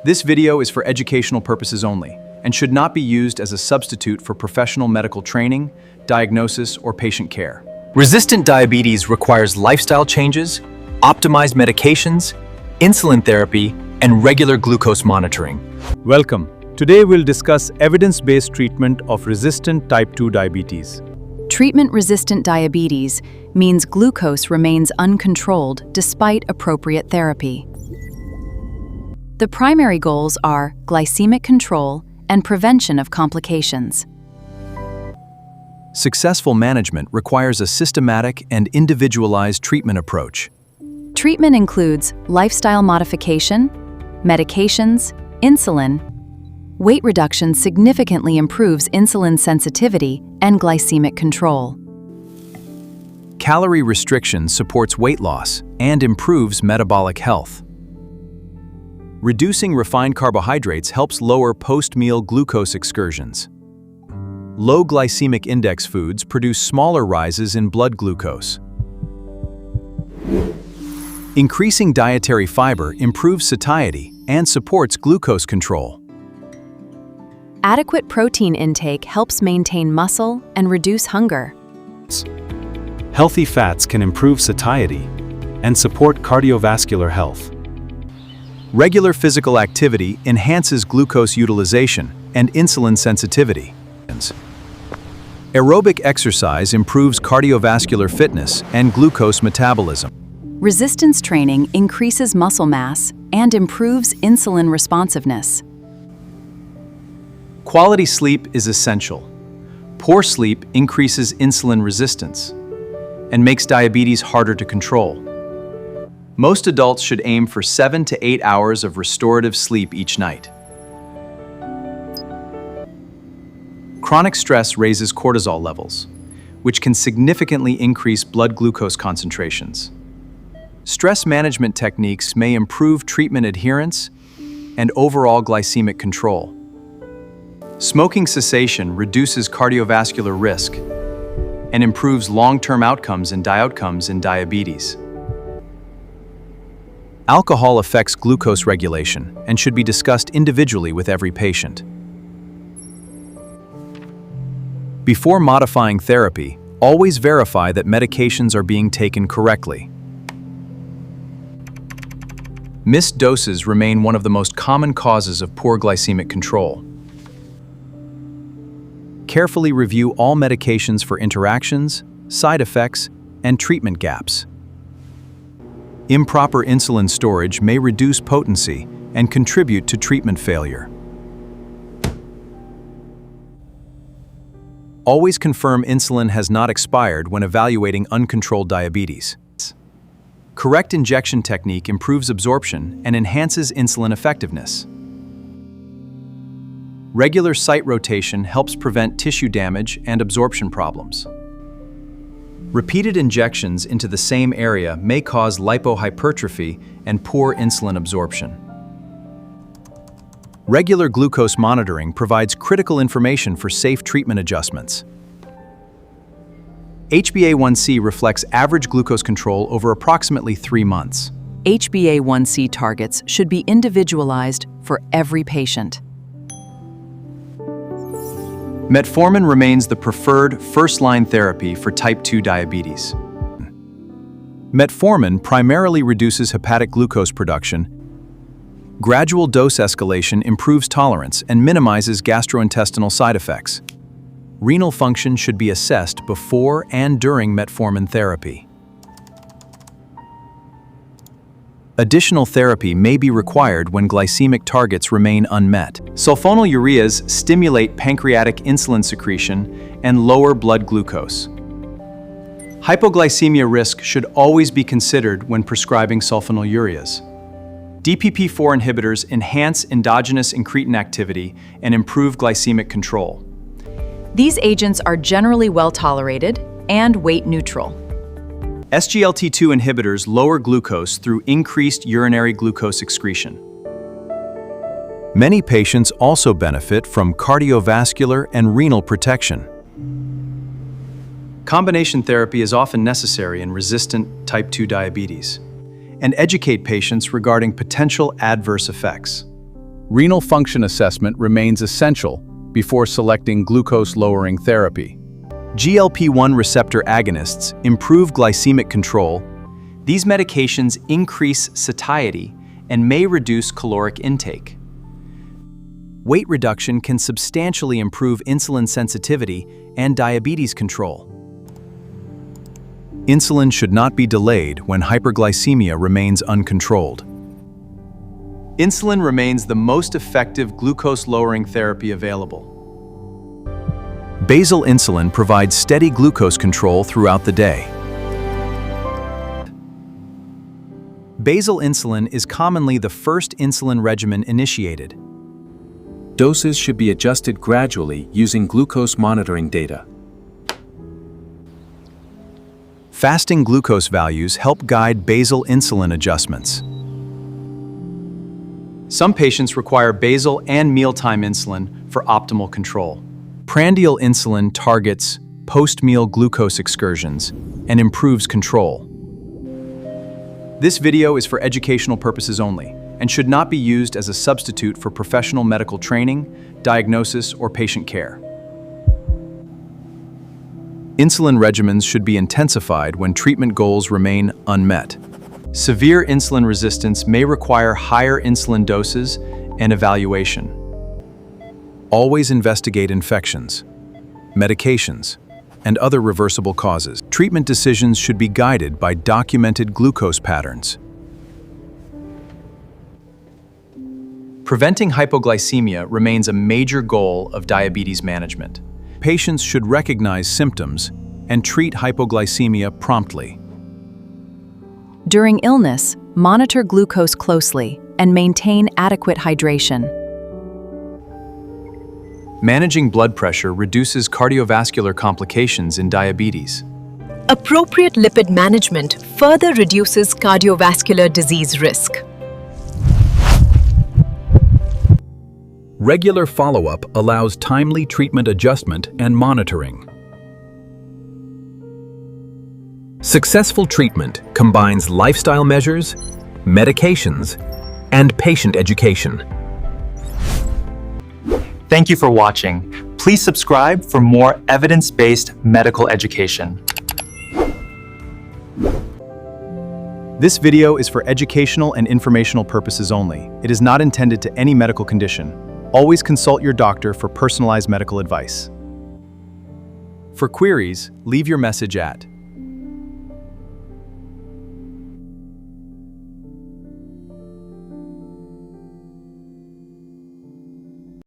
This video is for educational purposes only and should not be used as a substitute for professional medical training, diagnosis, or patient care. Resistant diabetes requires lifestyle changes, optimized medications, insulin therapy, and regular glucose monitoring. Welcome. Today we'll discuss evidence-based treatment of resistant type 2 diabetes. Treatment-resistant diabetes means glucose remains uncontrolled despite appropriate therapy. The primary goals are glycemic control and prevention of complications. Successful management requires a systematic and individualized treatment approach. Treatment includes lifestyle modification, medications, insulin. Weight reduction significantly improves insulin sensitivity and glycemic control. Calorie restriction supports weight loss and improves metabolic health. Reducing refined carbohydrates helps lower post-meal glucose excursions. Low glycemic index foods produce smaller rises in blood glucose. Increasing dietary fiber improves satiety and supports glucose control. Adequate protein intake helps maintain muscle and reduce hunger. Healthy fats can improve satiety and support cardiovascular health. Regular physical activity enhances glucose utilization and insulin sensitivity. Aerobic exercise improves cardiovascular fitness and glucose metabolism. Resistance training increases muscle mass and improves insulin responsiveness. Quality sleep is essential. Poor sleep increases insulin resistance and makes diabetes harder to control. Most adults should aim for 7 to 8 hours of restorative sleep each night. Chronic stress raises cortisol levels, which can significantly increase blood glucose concentrations. Stress management techniques may improve treatment adherence and overall glycemic control. Smoking cessation reduces cardiovascular risk and improves long-term outcomes in diabetes. Alcohol affects glucose regulation and should be discussed individually with every patient. Before modifying therapy, always verify that medications are being taken correctly. Missed doses remain one of the most common causes of poor glycemic control. Carefully review all medications for interactions, side effects, and treatment gaps. Improper insulin storage may reduce potency and contribute to treatment failure. Always confirm insulin has not expired when evaluating uncontrolled diabetes. Correct injection technique improves absorption and enhances insulin effectiveness. Regular site rotation helps prevent tissue damage and absorption problems. Repeated injections into the same area may cause lipohypertrophy and poor insulin absorption. Regular glucose monitoring provides critical information for safe treatment adjustments. HbA1c reflects average glucose control over approximately 3 months. HbA1c targets should be individualized for every patient. Metformin remains the preferred first-line therapy for type 2 diabetes. Metformin primarily reduces hepatic glucose production. Gradual dose escalation improves tolerance and minimizes gastrointestinal side effects. Renal function should be assessed before and during metformin therapy. Additional therapy may be required when glycemic targets remain unmet. Sulfonylureas stimulate pancreatic insulin secretion and lower blood glucose. Hypoglycemia risk should always be considered when prescribing sulfonylureas. DPP-4 inhibitors enhance endogenous incretin activity and improve glycemic control. These agents are generally well tolerated and weight neutral. SGLT2 inhibitors lower glucose through increased urinary glucose excretion. Many patients also benefit from cardiovascular and renal protection. Combination therapy is often necessary in resistant type 2 diabetes, and educate patients regarding potential adverse effects. Renal function assessment remains essential before selecting glucose-lowering therapy. GLP-1 receptor agonists improve glycemic control. These medications increase satiety and may reduce caloric intake. Weight reduction can substantially improve insulin sensitivity and diabetes control. Insulin should not be delayed when hyperglycemia remains uncontrolled. Insulin remains the most effective glucose-lowering therapy available. Basal insulin provides steady glucose control throughout the day. Basal insulin is commonly the first insulin regimen initiated. Doses should be adjusted gradually using glucose monitoring data. Fasting glucose values help guide basal insulin adjustments. Some patients require basal and mealtime insulin for optimal control. Prandial insulin targets post-meal glucose excursions and improves control. This video is for educational purposes only and should not be used as a substitute for professional medical training, diagnosis, or patient care. Insulin regimens should be intensified when treatment goals remain unmet. Severe insulin resistance may require higher insulin doses and evaluation. Always investigate infections, medications, and other reversible causes. Treatment decisions should be guided by documented glucose patterns. Preventing hypoglycemia remains a major goal of diabetes management. Patients should recognize symptoms and treat hypoglycemia promptly. During illness, monitor glucose closely and maintain adequate hydration. Managing blood pressure reduces cardiovascular complications in diabetes. Appropriate lipid management further reduces cardiovascular disease risk. Regular follow-up allows timely treatment adjustment and monitoring. Successful treatment combines lifestyle measures, medications, and patient education. Thank you for watching. Please subscribe for more evidence-based medical education. This video is for educational and informational purposes only. It is not intended to any medical condition. Always consult your doctor for personalized medical advice. For queries, leave your message at